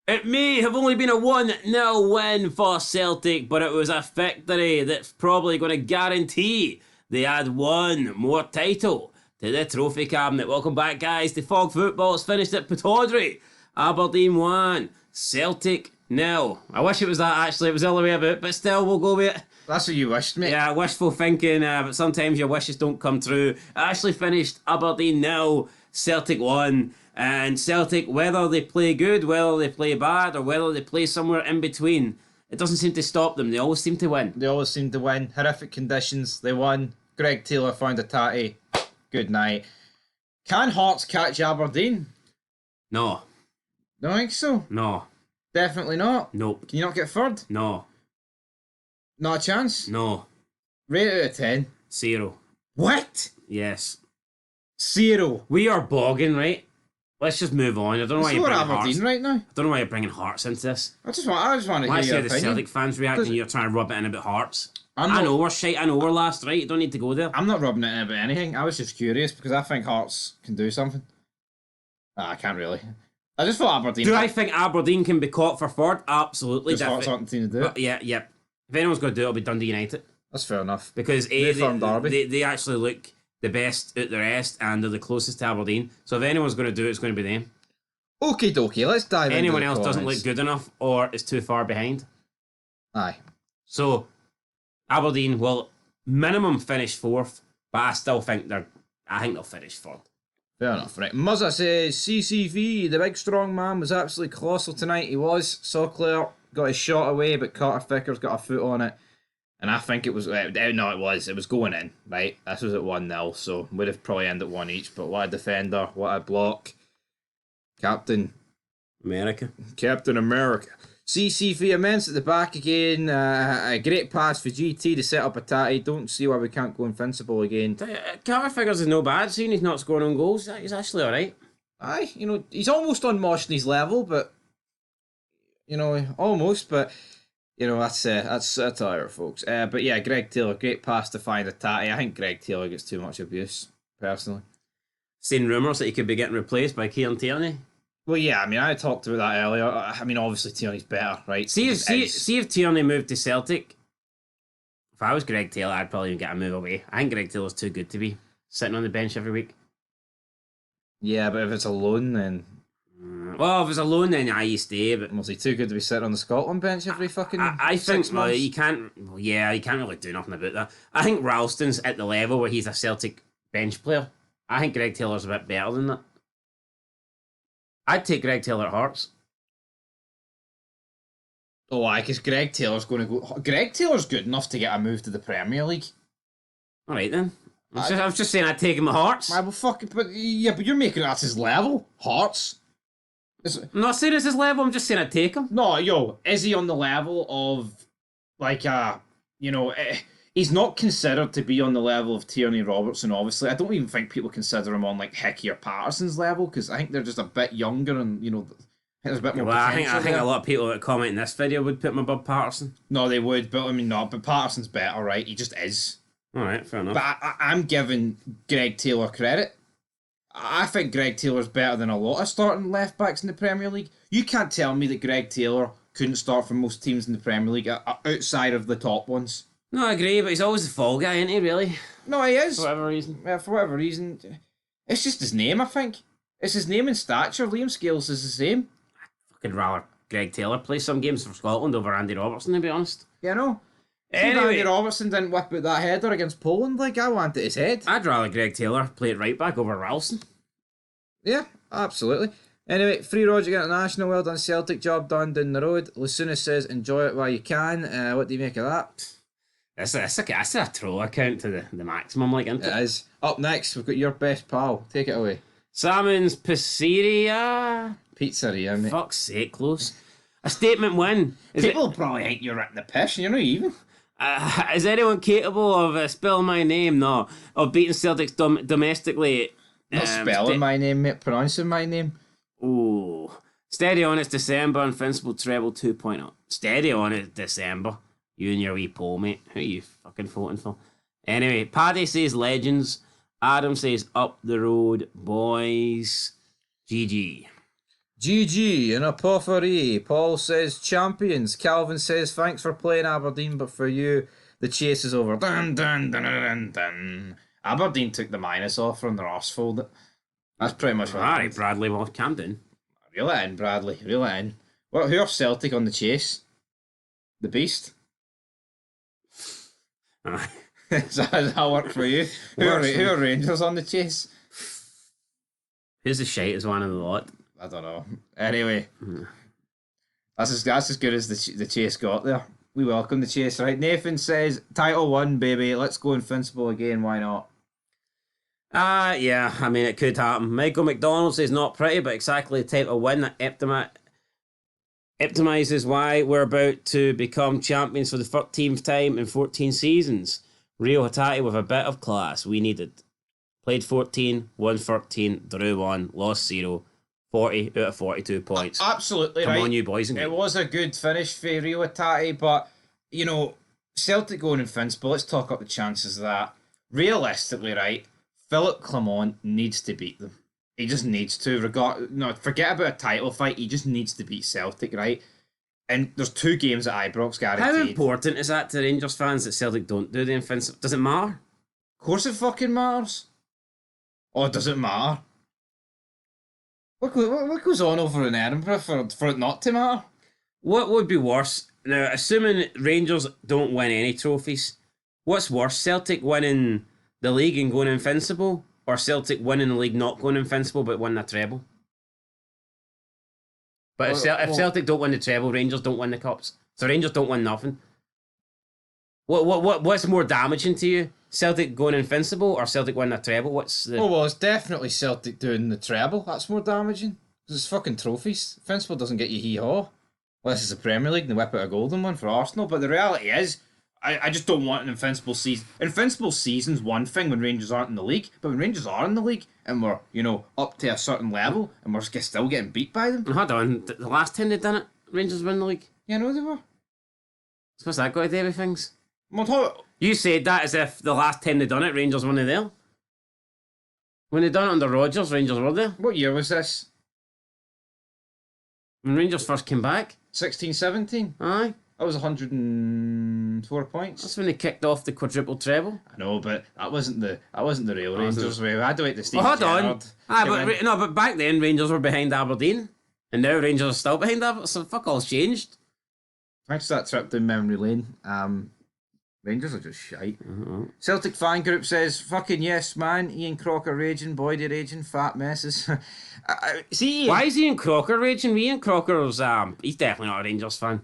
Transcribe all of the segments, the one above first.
It may have only been a 1-0 win for Celtic, but it was a victory that's probably going to guarantee they add one more title to the trophy cabinet. Welcome back, guys, to Fog Football. It's finished at Pittodrie. Aberdeen 1, Celtic 0. I wish it was that, actually. It was the other way about, but still, we'll go with it. That's what you wished, mate. Yeah, wishful thinking, but sometimes your wishes don't come true. It actually finished Aberdeen 0, Celtic 1. And Celtic, whether they play good, whether they play bad, or whether they play somewhere in between, it doesn't seem to stop them. They always seem to win. They always seem to win. Horrific conditions. They won. Greg Taylor found a tatty. Good night. Can Hearts catch Aberdeen? No. Don't think so. No. Definitely not. Nope. Can you not get third? No. Not a chance? No. Rate out of 10. 0. What? Yes. 0. We are bogging, right? Let's just move on. I don't know why So you're we're bringing Aberdeen Hearts. right now. I don't know why you're bringing Hearts into this. I just want to When hear I your see the opinion. Celtic fans reacting, you're trying to rub it in about Hearts. I'm I not, know we're shite. I know we're last, right? You don't need to go there. I'm not rubbing it in about anything. I was just curious because I think Hearts can do something. I can't really. I just thought Aberdeen. Do I think Aberdeen can be caught for third? Absolutely. Just Hearts aren't the team to do it. Yeah. If anyone's going to do it, it'll be Dundee United. That's fair enough. Because they actually look the best out the rest and they're the closest to Aberdeen. So if anyone's going to do it, it's going to be them. Okie dokie, let's dive into Anyone the else doesn't comments. look good enough or is too far behind. Aye. So Aberdeen will minimum finish fourth, but I still think they'll finish third. Fair enough, right. Muzza says, CCV, the big strong man, was absolutely colossal tonight. He was. Sawclair got his shot away, but Carter Ficker's got a foot on it. And I think it was, no, it was going in, right? This was at 1-0, so would have probably ended at 1 each, but what a defender, what a block. Captain America. CCV immense at the back again. A great pass for GT to set up a tatty. Don't see why we can't go invincible again. Carter Figures is no bad, seeing he's not scoring on goals. He's actually alright. Aye, he's almost on Moshny's level, but almost, but that's alright, folks. But yeah, Greg Taylor, great pass to find a tatty. I think Greg Taylor gets too much abuse, personally. Seen rumours that he could be getting replaced by Kieran Tierney. Well, yeah, I talked about that earlier. Obviously Tierney's better, right? See if Tierney moved to Celtic. If I was Greg Taylor, I'd probably get a move away. I think Greg Taylor's too good to be sitting on the bench every week. Yeah, but if it's a loan, then... Well, if it's a loan, then you stay. But was he too good to be sitting on the Scotland bench every fucking I think 6 months? You can't really do nothing about that. I think Ralston's at the level where he's a Celtic bench player. I think Greg Taylor's a bit better than that. I'd take Greg Taylor at Hearts. Oh, aye, because Greg Taylor's going to go... Greg Taylor's good enough to get a move to the Premier League. All right, then. I was just saying I'd take him at Hearts. Aye, well, fuck it, but you're making that's his level. Hearts. I'm not saying it's his level, I'm just saying I'd take him. No, is he on the level of, he's not considered to be on the level of Tierney Robertson, obviously. I don't even think people consider him on, Hickey or Patterson's level, because I think they're just a bit younger and, there's a bit more potential I think there. a lot of people that comment in this video would put him above Patterson. No, they would, but but Patterson's better, right? He just is. Alright, fair enough. But I'm giving Greg Taylor credit. I think Greg Taylor's better than a lot of starting left backs in the Premier League. You can't tell me that Greg Taylor couldn't start for most teams in the Premier League outside of the top ones. No, I agree, but he's always the fall guy, isn't he, really? No, he is. For whatever reason. Yeah, for whatever reason. It's just his name, I think. It's his name and stature. Liam Scales is the same. I'd fucking rather Greg Taylor play some games for Scotland over Andy Robertson, to be honest. Yeah, no. Anyway, Andy Robertson didn't whip out that header against Poland. I wanted his head. I'd rather Greg Taylor play it right back over Ralston. Yeah, absolutely. Anyway, Free Roger International, well done Celtic, job done down the road. Lasuna says, enjoy it while you can. What do you make of that? That's a troll account to the maximum, isn't it? It is. Up next, we've got your best pal. Take it away. Salmon's Pizzeria. Pizzeria, mate. Fuck's sake, close. A statement win. People probably think you're at the piss and you're not even. Is anyone capable of spelling my name? No. Of beating Celtics domestically? Not spelling my name, mate. Pronouncing my name. Ooh. Steady on, it's December. Invincible Treble 2.0. Steady on, it's December. You and your wee poll, mate. Who are you fucking voting for? Anyway, Paddy says Legends. Adam says up the road, boys. GG. GG in a potpourri. Paul says champions. Calvin says thanks for playing Aberdeen, but for you, the chase is over. Dun, dun, dun, dun, dun, dun. Aberdeen took the minus off from their arse fold. That's pretty much what Alright, Bradley, well, Camden. Reel it in, Bradley. Reel it in. Well, who are Celtic on the chase? The Beast? Does that work for you? Who are Rangers on the chase? Who's the shite as one of the lot? I don't know. Anyway, that's as good as the chase got there. We welcome the chase, right? Nathan says, title won, baby. Let's go invincible again. Why not? Yeah, I mean, it could happen. Michael McDonald says not pretty, but exactly the type of win that epitomizes why we're about to become champions for the 13th time in 14 seasons. Rio Hatate with a bit of class we needed. Played 14, won 13, drew 1, lost 0. 40 out of 42 points. Absolutely Come right. on, you boys and girls. It was a good finish for Rio Hatate, but, you know, Celtic going invincible, let's talk up the chances of that. Realistically, right, Philip Clement needs to beat them. He just needs to. Forget about a title fight. He just needs to beat Celtic, right? And there's 2 games at Ibrox guaranteed. How important is that to Rangers fans that Celtic don't do the invincible? Does it matter? Of course it fucking matters. Or does it matter? What goes on over in Edinburgh for it not to matter? What would be worse? Now, assuming Rangers don't win any trophies, what's worse, Celtic winning the league and going invincible, or Celtic winning the league not going invincible but winning a treble? But if Celtic don't win the treble, Rangers don't win the cups. So Rangers don't win nothing. What's more damaging to you? Celtic going invincible or Celtic winning a treble? What's the... well, it's definitely Celtic doing the treble. That's more damaging. Because it's fucking trophies. Invincible doesn't get you hee-haw. Unless it's the Premier League and they whip out a golden one for Arsenal. But the reality is, I just don't want an invincible season. Invincible season's one thing when Rangers aren't in the league. But when Rangers are in the league and we're, up to a certain level and we're still getting beat by them. Hold on, the last time they done it, Rangers win the league. Yeah, I know they were. So what's that got to do with things? Well, You said that as if the last time they done it, Rangers won it there. When they done it under Rodgers, Rangers were there. what year was this? When Rangers first came back. 16-17? Aye. That was 104 points. That's when they kicked off the quadruple treble. I know, but that wasn't the real Rangers way. I had to wait to Steve Hold Gerrard. on. But back then Rangers were behind Aberdeen. And now Rangers are still behind Aberdeen. So fuck all's changed. Thanks to that trip down memory lane. Rangers are just shite. Mm-hmm. Celtic fan group says, fucking yes, man. Ian Crocker raging, Boydie raging, fat messes. See, Ian. Why is Ian Crocker raging? Ian Crocker's he's definitely not a Rangers fan.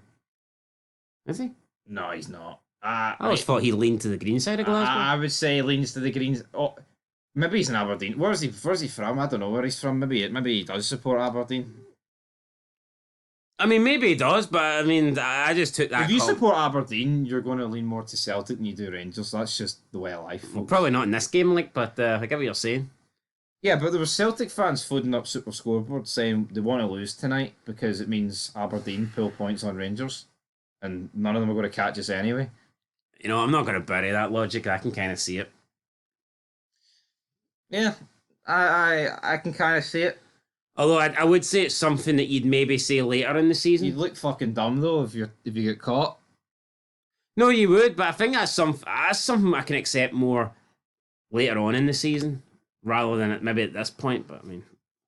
Is he? No, he's not. I always thought he leaned to the green side of Glasgow. I would say he leans to the Greens. Oh, maybe he's in Aberdeen. Where's he from? I don't know where he's from. Maybe he does support Aberdeen. I mean, maybe he does, but I mean, I just took that. If you support Aberdeen, you're going to lean more to Celtic than you do Rangers. That's just the way of life. Well, probably not in this game, but I get what you're saying. Yeah, but there were Celtic fans flooding up Super Scoreboard saying they want to lose tonight because it means Aberdeen pull points on Rangers, and none of them are going to catch us anyway. I'm not going to bury that logic. I can kind of see it. Yeah, I can kind of see it. Although I would say it's something that you'd maybe say later in the season. You'd look fucking dumb though if you get caught. No, you would, but I think that's something I can accept more later on in the season rather than maybe at this point. But I mean,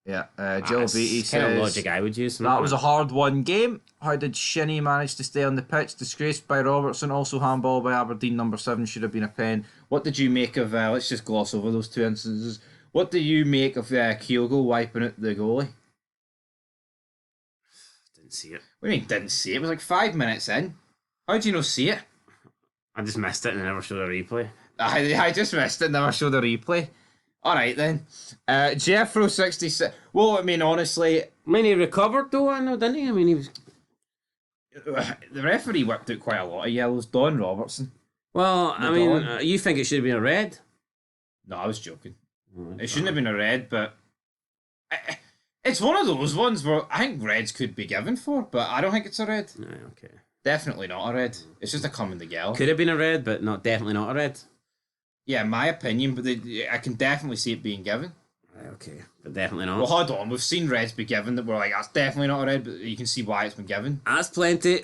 yeah. Joe Beatty says kind of logic I would use. That was a hard-won game. How did Shinnie manage to stay on the pitch? Disgraced by Robertson. Also handball by Aberdeen. Number 7 should have been a pen. What did you make of? Let's just gloss over those 2 instances. What do you make of Kyogo wiping out the goalie? Didn't see it. What do you mean didn't see it? It was like 5 minutes in. How did you not see it? I just missed it and never showed a replay. I just missed it, never showed a replay. Alright then. Jeffro66. Well, I mean, honestly... He recovered though, I know, didn't he? I mean, he was... The referee whipped out quite a lot of yellows. Don Robertson. Well, I mean, you think it should have been a red? No, I was joking. It shouldn't have been a red, but... It's one of those ones where I think reds could be given for, but I don't think it's a red. Okay. Definitely not a red. It's just a come in the gale. Could have been a red, but definitely not a red. Yeah, my opinion, but I can definitely see it being given. Okay, but definitely not. Well, hold on. We've seen reds be given that we're like, that's definitely not a red, but you can see why it's been given. That's plenty.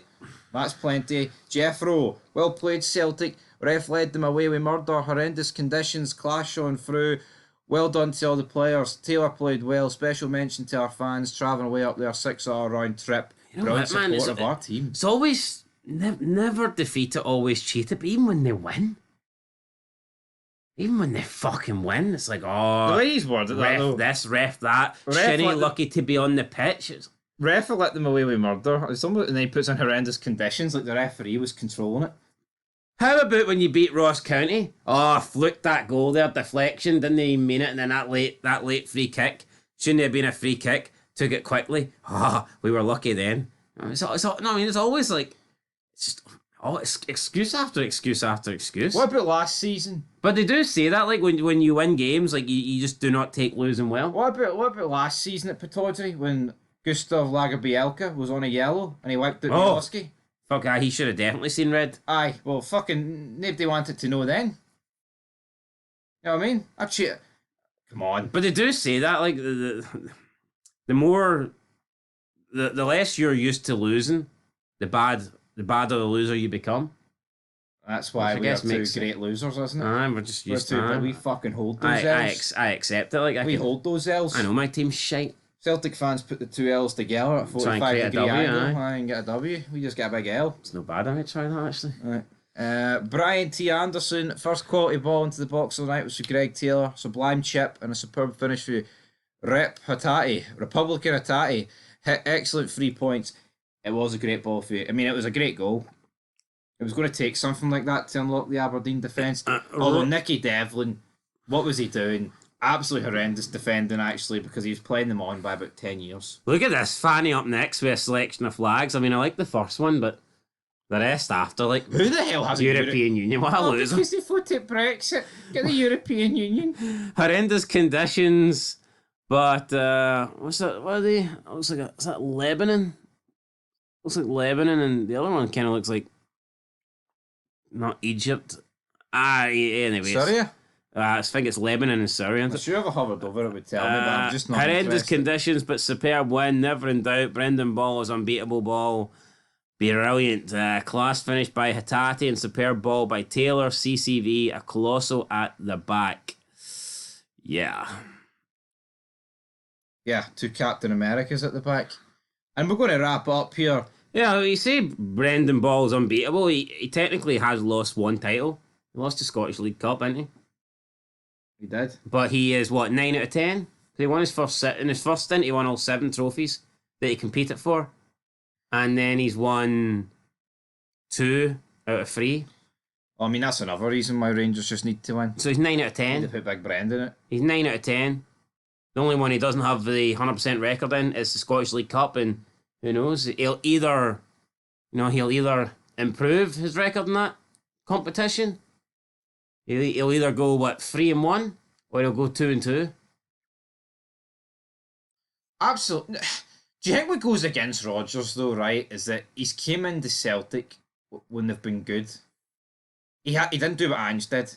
That's plenty. Jeffro, well played Celtic. Ref led them away with murder. Horrendous conditions, clash on through. Well done to all the players. Taylor played well. Special mention to our fans travelling away up there, 6-hour round trip. You know Brilliant what, man? support of our team. It's always never defeated, always cheated. But even when they win, even when they fucking win, it's like, oh, The way he's worded that, ref though. this, ref that. Ref Shinny let them- lucky to be on the pitch. Ref let them away with murder. And then he puts in horrendous conditions, like the referee was controlling it. How about when you beat Ross County? Oh, fluked that goal there, deflection, didn't even mean it, and then that late free kick. Shouldn't have been a free kick, took it quickly. Oh, we were lucky then. It's always like, it's excuse after excuse after excuse. What about last season? But they do say that, like, when you win games, like, you just do not take losing well. What about last season at Pataudry when Gustav Lagerbielka was on a yellow and he wiped out Miloski? Fuck, he should have definitely seen red. Aye, well, fucking nobody wanted to know then. You know what I mean? Come on. But they do say that, like, the more, the less you're used to losing, the badder the loser you become. That's why Which I we are guess two makes great losers, isn't it? Aye, we're just used to But it. we fucking hold those L's. I accept it. Like, We hold those L's. I know my team's shite. Celtic fans put the two L's together at Try and 45 create a degree W, angle. aye. Aye, and get a W. We just get a big L. It's no bad. I might try that actually. Right. Brian T. Anderson, first quality ball into the box of the night was for Greg Taylor. Sublime chip and a superb finish for Republican Hattati. Hit excellent 3 points. It was a great ball for you. I mean, it was a great goal. It was going to take something like that to unlock the Aberdeen defence. Although Nicky Devlin, what was he doing? Absolutely horrendous defending, actually, because he was playing them on by about 10 years. Look at this. Fanny up next with a selection of flags. I mean, I like the first one, but the rest after, like, Who the hell has European Union. What a loser. Because they voted Brexit. Get the European Union. Horrendous conditions, but what's that? What are they? It looks like is that Lebanon? Looks like Lebanon, and the other one kind of looks like not Egypt. Anyways. Syria? I think it's Lebanon and Syria. I'm sure if I hovered over it would tell me, but I'm just not horrendous interested. conditions, but superb win. Never in doubt. Brendan Ball is unbeatable ball. Brilliant. Class finish by Hattati and superb ball by Taylor. CCV, a colossal at the back. Yeah. Yeah, two Captain Americas at the back. And we're going to wrap up here. Yeah, you say Brendan Ball's unbeatable. He technically has lost one title. He lost the Scottish League Cup, didn't he? He did. But he is, 9 out of 10? He won his first in his first stint, he won all 7 trophies that he competed for. And then he's won 2 out of 3. I mean, that's another reason why Rangers just need to win. So he's 9 out of Need 10. to put Big Brand in it. He's 9 out of 10. The only one he doesn't have the 100% record in is the Scottish League Cup, and who knows? He'll either improve his record in that competition. He'll either go 3-1, or he'll go 2-2. Absolutely. Do you think what goes against Rodgers, though, right, is that he's came into Celtic when they've been good. He didn't do what Ange did,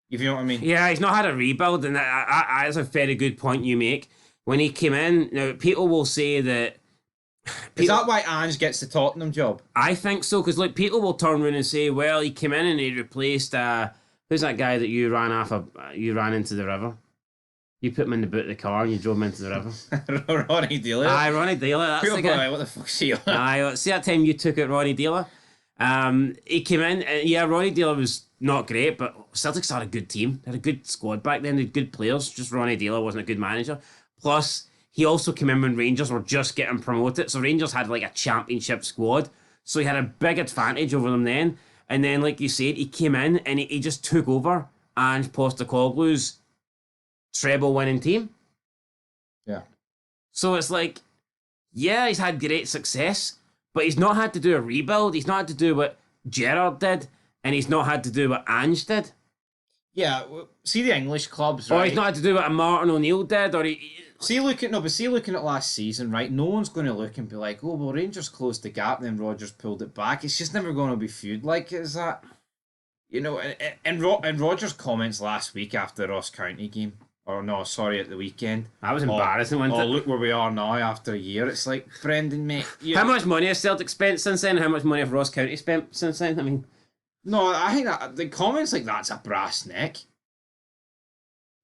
if you know what I mean. Yeah, he's not had a rebuild, and that's a very good point you make. When he came in, now people will say that. Is that why Ange gets the Tottenham job? I think so, because like people will turn around and say, well, he came in and he replaced who's that guy that you ran into the river? You put him in the boot of the car and you drove him into the river. Ronnie Dealer. Aye, Ronnie Dealer, that's People the go, guy. what the fuck's he on? Aye, see that time you took out Ronnie Dealer? He came in, and yeah, Ronnie Dealer was not great, but Celtics had a good team. They had a good squad back then, they had good players, just Ronnie Dealer wasn't a good manager. Plus, he also came in when Rangers were just getting promoted, so Rangers had like a championship squad, so he had a big advantage over them then. And then, like you said, he came in and he just took over Ange Postecoglou's treble-winning team. Yeah. So it's like, yeah, he's had great success, but he's not had to do a rebuild. He's not had to do what Gerrard did, and he's not had to do what Ange did. Yeah, see the English clubs, right? Or he's not had to do what Martin O'Neill did, or See looking at last season, right? No one's going to look and be like, oh, well, Rangers closed the gap, then Rodgers pulled it back. It's just never going to be feud-like, is that? You know, and Rodgers' comments last week after the Ross County game, Or no, sorry, at the weekend. That was embarrassing, wasn't it? Look where we are now after a year. It's like, Brendan, mate. How much money has Celtic spent since then? How much money have Ross County spent since then? I mean, no, I think that the comments like that's a brass neck.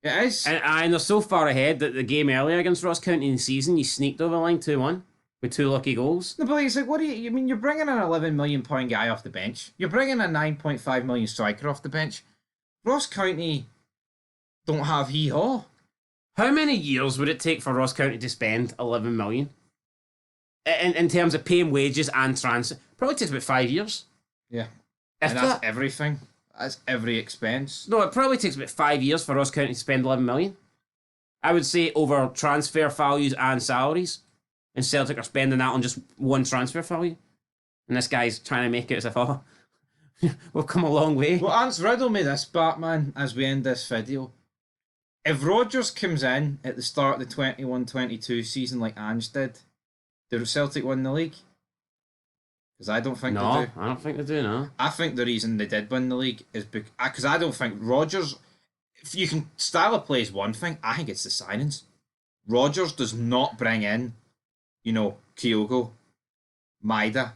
It is. and they're so far ahead that the game earlier against Ross County in the season, you sneaked over the line 2-1 with 2 lucky goals. No, but it's like, what do you mean? You're bringing an £11 million guy off the bench. You're bringing a £9.5 million striker off the bench. Ross County don't have hee-haw. How many years would it take for Ross County to spend 11 million? In terms of paying wages and transfer? Probably takes about 5 years. Yeah. If And that's that, everything. That's every expense. no, it probably takes about 5 years for Ross County to spend 11 million. I would say over transfer values and salaries. And Celtic are spending that on just one transfer value. And this guy's trying to make it as if, oh, we've come a long way. Well, Ants, riddle me this, Batman, as we end this video. If Rodgers comes in at the start of the 21-22 season like Ange did, do Celtic win the league? Because I don't think they do. I don't think they do, no. I think the reason they did win the league is because I don't think Rodgers... If you can... Style of play is one thing. I think it's the signings. Rodgers does not bring in, Kyogo, Maida,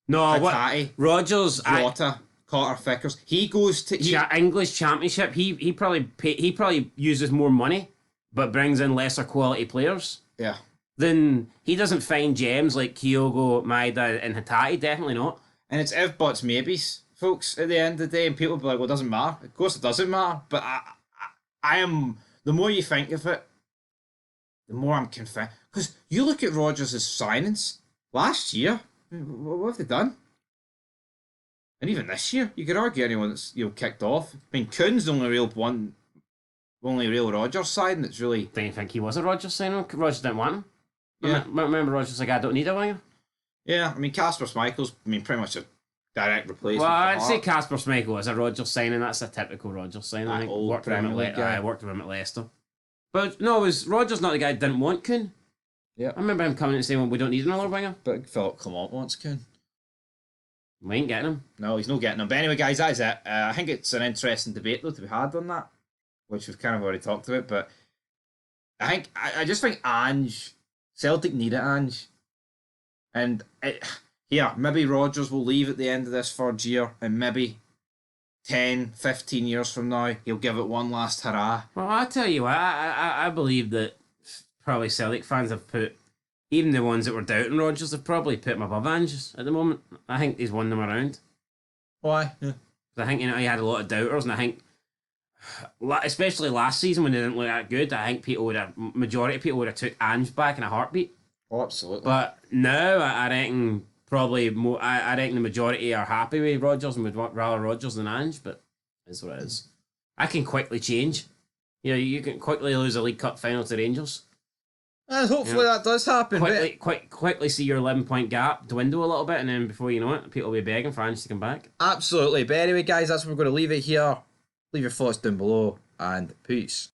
No, Hatate, Rodgers... Jota, Carter Vickers. He goes to... English Championship, he probably uses more money, but brings in lesser quality players. Yeah. Then he doesn't find gems like Kyogo, Maida, and Hatate. Definitely not. And it's if, buts, maybes, folks, at the end of the day. And people will be like, well, it doesn't matter. Of course it doesn't matter. But I am... The more you think of it, the more I'm convinced. Because you look at Rodgers' signings last year, what have they done? And even this year, you could argue anyone that's kicked off. I mean, Kuhn's the only real Rodgers signing that's really... Do you think he was a Rodgers signing? Rodgers didn't want him. Yeah. Remember Rodgers was like, I don't need a winger. Yeah, I mean, Kasper Schmeichel's, pretty much a direct replacement. Well, I'd for say Hart. Kasper Schmeichel is a Rodgers signing. That's a typical Rodgers signing. I think Old worked with him Premier League guy. I worked with him at Leicester. But no, was Rodgers not the guy who didn't want Kuhn? Yeah. I remember him coming and saying, well, we don't need another winger. But Philip Clement wants Kuhn. We ain't getting him. No, he's not getting them. But anyway, guys, that is it. I think it's an interesting debate, though, to be had on that, which we've kind of already talked about. But I just think Celtic need it, Ange. And maybe Rodgers will leave at the end of this third year, and maybe 10, 15 years from now, he'll give it one last hurrah. Well, I tell you what, I believe that probably Celtic fans have put, even the ones that were doubting Rodgers, have probably put him above Ange at the moment. I think he's won them around. Why? Yeah. I think, he had a lot of doubters, and I think, especially last season when they didn't look that good, I think majority of people would have took Ange back in a heartbeat. Oh, absolutely. But now, I reckon probably more. I reckon the majority are happy with Rodgers and would rather Rodgers than Ange. But it's what it is. I can quickly change. You can quickly lose a League Cup final to Rangers. And hopefully that does happen. Quickly see your 11-point gap dwindle a little bit, and then before you know it, people will be begging for Ange to come back. Absolutely. But anyway, guys, that's where we're going to leave it here. Leave your thoughts down below, and peace.